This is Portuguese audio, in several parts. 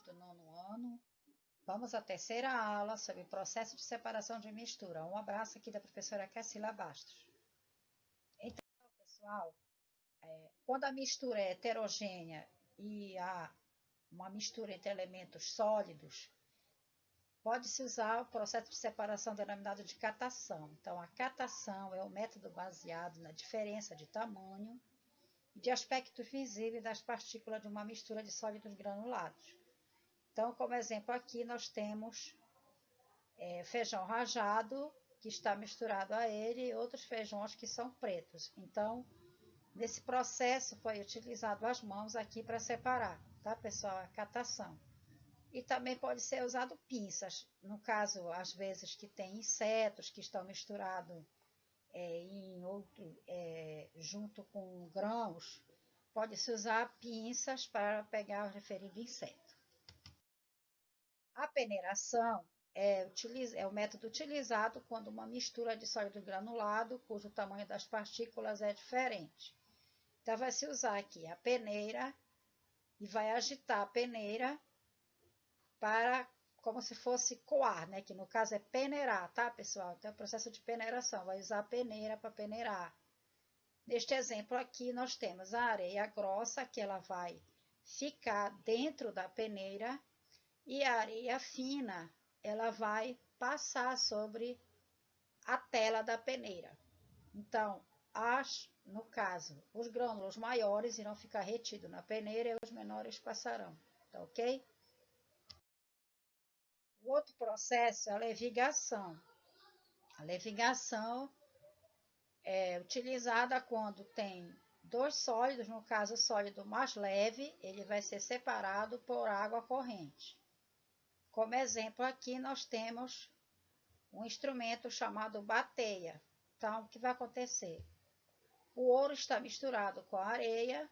do nono ano. Vamos à terceira aula sobre o processo de separação de mistura. Um abraço aqui da professora Cassila Bastos. Então, pessoal, quando a mistura é heterogênea e há uma mistura entre elementos sólidos, pode-se usar o processo de separação denominado de catação. Então, a catação é o método baseado na diferença de tamanho e de aspecto visível das partículas de uma mistura de sólidos granulados. Então, como exemplo aqui, nós temos feijão rajado, que está misturado a ele, e outros feijões que são pretos. Então, nesse processo foi utilizado as mãos aqui para separar, tá, pessoal? A catação. E também pode ser usado pinças. No caso, às vezes que tem insetos que estão misturados junto com grãos, pode-se usar pinças para pegar o referido inseto. A peneiração é o método utilizado quando uma mistura de sólido granulado, cujo tamanho das partículas é diferente. Então, vai se usar aqui a peneira e vai agitar a peneira para, como se fosse coar, né? Que no caso é peneirar, tá, pessoal? Então, é o processo de peneiração, vai usar a peneira para peneirar. Neste exemplo aqui, nós temos a areia grossa, que ela vai ficar dentro da peneira, e a areia fina, ela vai passar sobre a tela da peneira. Então, no caso, os grânulos maiores irão ficar retidos na peneira e os menores passarão, tá ok? O outro processo é a levigação. A levigação é utilizada quando tem dois sólidos, no caso o sólido mais leve, ele vai ser separado por água corrente. Como exemplo aqui nós temos um instrumento chamado bateia. Então, o que vai acontecer? O ouro está misturado com a areia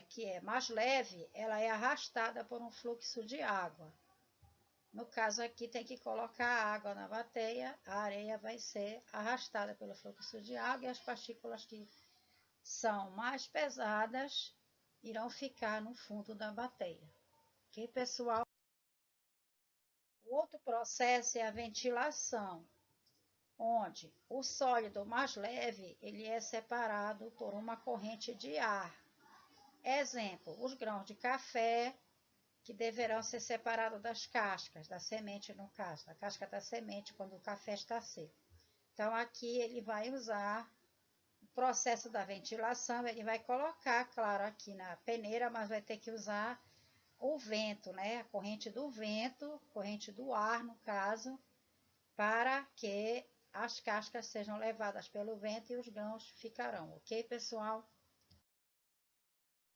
que é mais leve, ela é arrastada por um fluxo de água. No caso aqui, tem que colocar a água na bateia, a areia vai ser arrastada pelo fluxo de água e as partículas que são mais pesadas irão ficar no fundo da bateia. Ok, pessoal? O outro processo é a ventilação, onde o sólido mais leve ele é separado por uma corrente de ar. Exemplo, os grãos de café, que deverão ser separados das cascas, da semente no caso, da casca da semente, quando o café está seco. Então, aqui ele vai usar o processo da ventilação, ele vai colocar, claro, aqui na peneira, mas vai ter que usar o vento, né? A corrente do vento, corrente do ar, no caso, para que as cascas sejam levadas pelo vento e os grãos ficarão, ok, pessoal?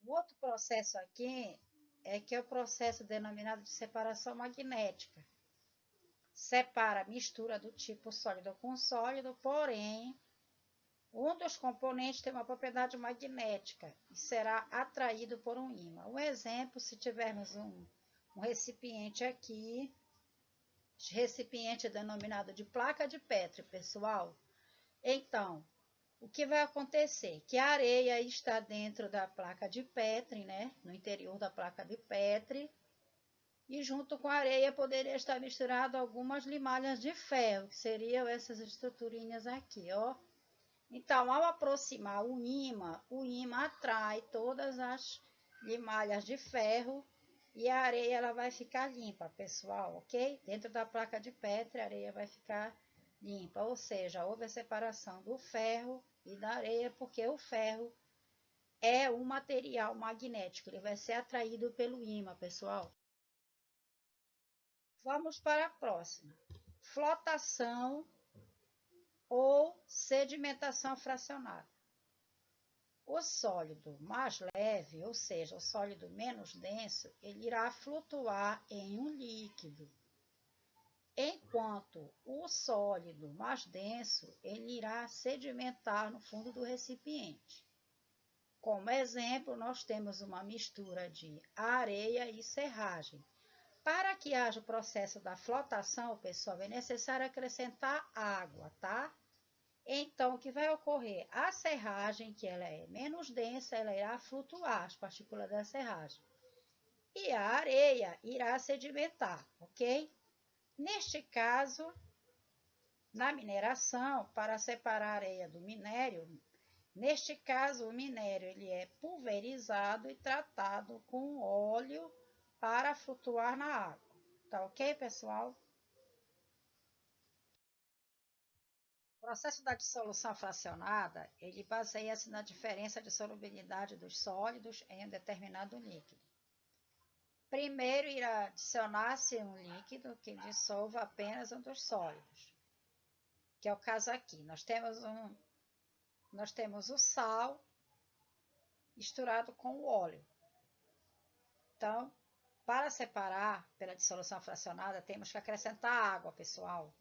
O outro processo aqui é o processo denominado de separação magnética. Separa a mistura do tipo sólido com sólido, porém, um dos componentes tem uma propriedade magnética e será atraído por um ímã. Um exemplo, se tivermos um recipiente aqui, recipiente denominado de placa de Petri, pessoal. Então, o que vai acontecer? Que a areia está dentro da placa de Petri, né? No interior da placa de Petri. E junto com a areia poderia estar misturado algumas limalhas de ferro, que seriam essas estruturinhas aqui, ó. Então, ao aproximar o ímã atrai todas as limalhas de ferro e a areia ela vai ficar limpa, pessoal, ok? Dentro da placa de Petri, a areia vai ficar limpa, ou seja, houve a separação do ferro e da areia, porque o ferro é um material magnético, ele vai ser atraído pelo ímã, pessoal. Vamos para a próxima. Flotação ou sedimentação fracionada. O sólido mais leve, ou seja, o sólido menos denso, ele irá flutuar em um líquido, enquanto o sólido mais denso, ele irá sedimentar no fundo do recipiente. Como exemplo, nós temos uma mistura de areia e serragem. Para que haja o processo da flotação, pessoal, é necessário acrescentar água, tá? Então, o que vai ocorrer? A serragem, que ela é menos densa, ela irá flutuar, as partículas da serragem. e a areia irá sedimentar, ok? Neste caso, na mineração, para separar a areia do minério, neste caso, o minério ele é pulverizado e tratado com óleo para flutuar na água. Tá ok, pessoal? O processo da dissolução fracionada, ele baseia-se na diferença de solubilidade dos sólidos em um determinado líquido. Primeiro irá adicionar-se um líquido que dissolva apenas um dos sólidos, que é o caso aqui. Nós temos o sal misturado com o óleo. Então, para separar pela dissolução fracionada, temos que acrescentar água, pessoal.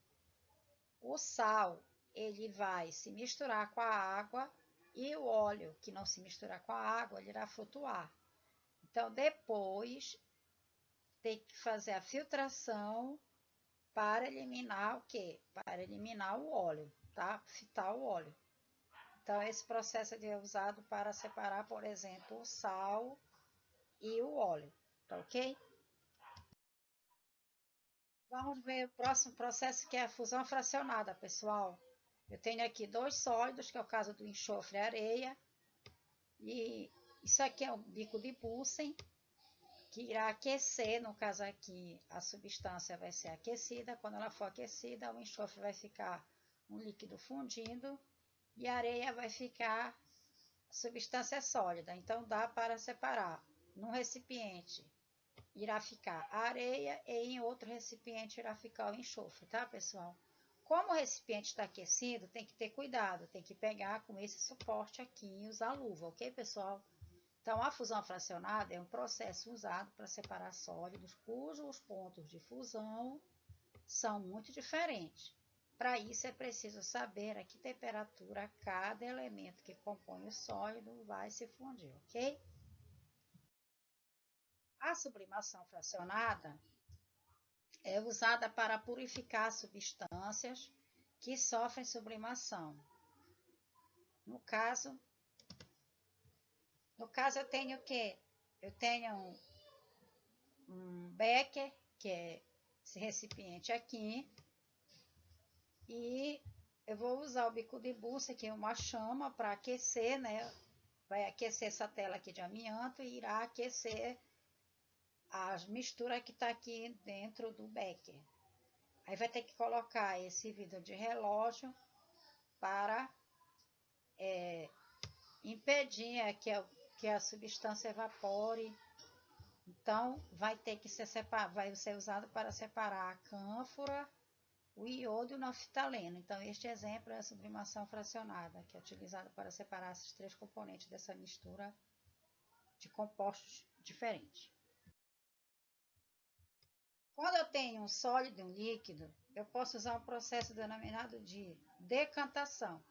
O sal, ele vai se misturar com a água e o óleo, que não se misturar com a água, ele irá flutuar. Então, depois, tem que fazer a filtração para eliminar o quê? Para eliminar o óleo, tá? Fitar o óleo. Então, esse processo é usado para separar, por exemplo, o sal e o óleo, tá ok? Vamos ver o próximo processo, que é a fusão fracionada, pessoal. Eu tenho aqui dois sólidos, que é o caso do enxofre e areia. E isso aqui é o bico de Bunsen, que irá aquecer. No caso aqui, a substância vai ser aquecida. Quando ela for aquecida, o enxofre vai ficar um líquido fundindo e a areia vai ficar substância sólida. Então, dá para separar. Num recipiente irá ficar a areia e em outro recipiente irá ficar o enxofre, tá, pessoal? Como o recipiente está aquecido, tem que ter cuidado, tem que pegar com esse suporte aqui e usar luva, ok, pessoal? Então, a fusão fracionada é um processo usado para separar sólidos cujos pontos de fusão são muito diferentes. Para isso, é preciso saber a que temperatura cada elemento que compõe o sólido vai se fundir, ok? A sublimação fracionada é usada para purificar substâncias que sofrem sublimação. No caso eu tenho o quê? Eu tenho um becker, que é esse recipiente aqui, e eu vou usar o bico de Bunsen, que é uma chama, para aquecer, né? Vai aquecer essa tela aqui de amianto e irá aquecer a mistura que está aqui dentro do becker. Aí vai ter que colocar esse vidro de relógio para impedir que a substância evapore. Então, vai ter que vai ser usado para separar a cânfora, o iodo e o naftaleno. Então, este exemplo é a sublimação fracionada, que é utilizada para separar esses três componentes dessa mistura de compostos diferentes. Quando eu tenho um sólido e um líquido, eu posso usar um processo denominado de decantação.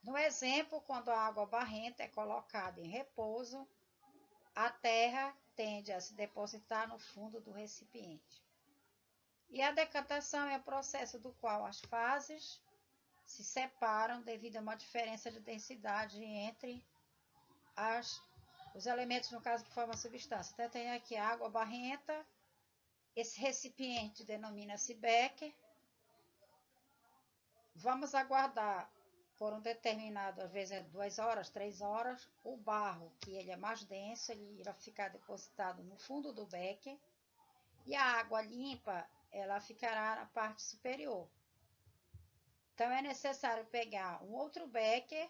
No exemplo, quando a água barrenta é colocada em repouso, a terra tende a se depositar no fundo do recipiente. E a decantação é o processo do qual as fases se separam devido a uma diferença de densidade entre os elementos, no caso, que formam a substância. Então, eu tenho aqui a água barrenta, esse recipiente denomina-se becker. Vamos aguardar por um determinado, às vezes é 2 horas, 3 horas, o barro, que ele é mais denso, ele irá ficar depositado no fundo do becker, e a água limpa, ela ficará na parte superior. Então, é necessário pegar um outro becker,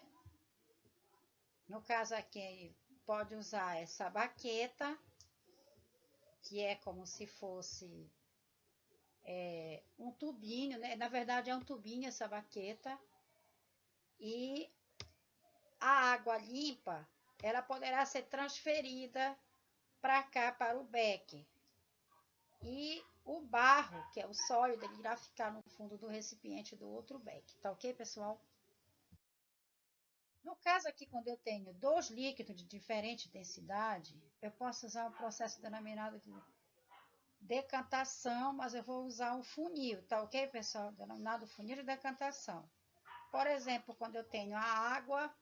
no caso aqui, pode usar essa baqueta, que é como se fosse um tubinho, né? Na verdade, é um tubinho essa baqueta, e a água limpa, ela poderá ser transferida para cá, para o becker. E o barro, que é o sólido, ele irá ficar no fundo do recipiente do outro becker. Tá ok, pessoal? No caso aqui, quando eu tenho dois líquidos de diferente densidade, eu posso usar um processo denominado de decantação, mas eu vou usar um funil, tá ok, pessoal? Denominado funil de decantação. Por exemplo, quando eu tenho a água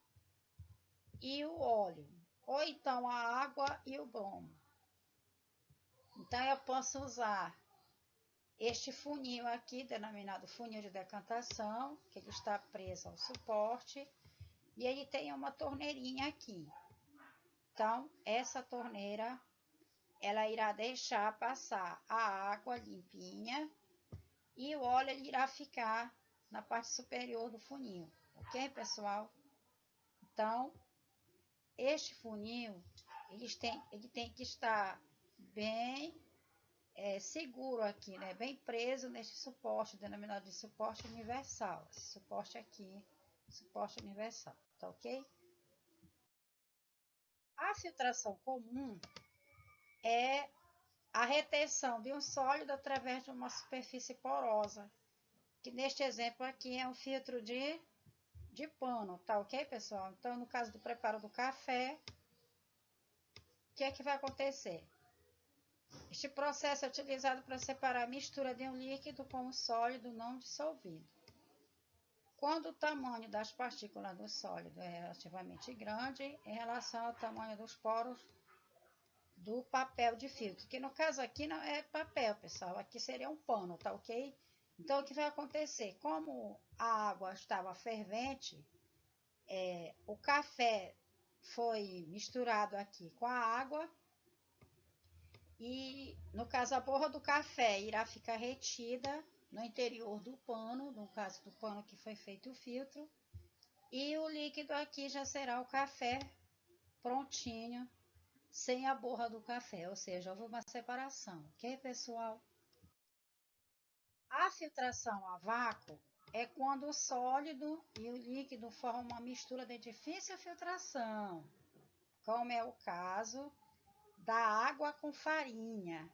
e o óleo, ou então a água e o bromo. Então, eu posso usar este funil aqui, denominado funil de decantação, que ele está preso ao suporte, e ele tem uma torneirinha aqui. Então, essa torneira, ela irá deixar passar a água limpinha e o óleo ele irá ficar na parte superior do funil, ok, pessoal? Então, este funil, ele tem que estar bem seguro aqui, né? Bem preso neste suporte, denominado de suporte universal. Esse suporte aqui, suporte universal, tá ok? A filtração comum é a retenção de um sólido através de uma superfície porosa, que neste exemplo aqui é um filtro de pano, tá ok, pessoal? Então, no caso do preparo do café, o que é que vai acontecer? Este processo é utilizado para separar a mistura de um líquido com um sólido não dissolvido. Quando o tamanho das partículas do sólido é relativamente grande em relação ao tamanho dos poros do papel de filtro, que no caso aqui não é papel, pessoal, aqui seria um pano, tá ok? Então, o que vai acontecer? Como a água estava fervente, o café foi misturado aqui com a água e, no caso, a borra do café irá ficar retida no interior do pano, no caso do pano que foi feito o filtro, e o líquido aqui já será o café prontinho, sem a borra do café, ou seja, houve uma separação, ok, pessoal? A filtração a vácuo é quando o sólido e o líquido formam uma mistura de difícil filtração, como é o caso da água com farinha.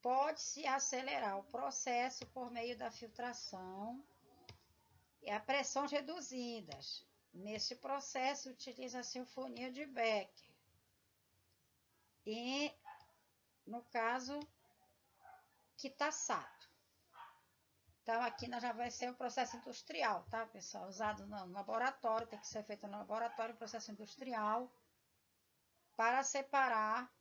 Pode-se acelerar o processo por meio da filtração e a pressões reduzidas. Neste processo, utiliza-se o funil de Becker. E, no caso, Kitasato. Então, aqui já vai ser o processo industrial, tá, pessoal? Usado no laboratório, tem que ser feito no laboratório, processo industrial, para separar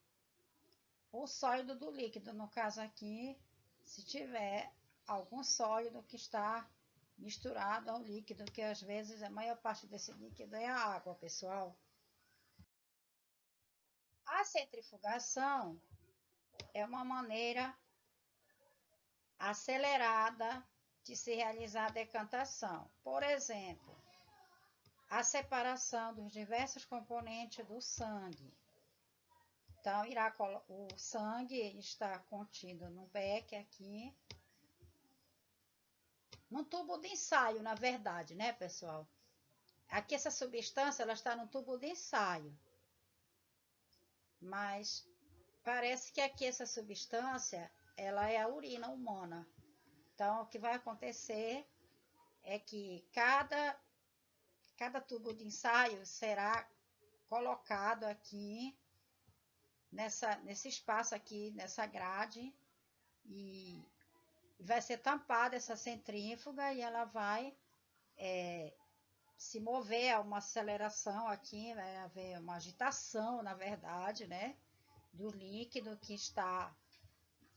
o sólido do líquido. No caso aqui, se tiver algum sólido que está misturado ao líquido, que às vezes a maior parte desse líquido é a água, pessoal. A centrifugação é uma maneira acelerada de se realizar a decantação. Por exemplo, a separação dos diversos componentes do sangue. Então, o sangue está contido no becker aqui, num tubo de ensaio, na verdade, né, pessoal? Aqui essa substância, ela está no tubo de ensaio. Mas parece que aqui essa substância, ela é a urina humana. Então, o que vai acontecer é que cada tubo de ensaio será colocado aqui nesse espaço aqui, nessa grade, e vai ser tampada essa centrífuga e ela vai se mover a uma aceleração aqui, vai haver uma agitação, na verdade, né, do líquido que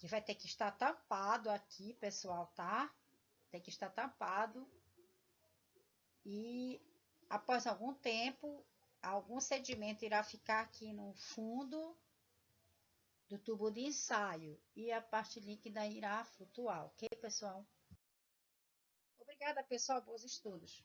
vai ter que estar tampado aqui, pessoal, tá? Tem que estar tampado e após algum tempo, algum sedimento irá ficar aqui no fundo do tubo de ensaio e a parte líquida irá flutuar, ok, pessoal? Obrigada, pessoal, bons estudos.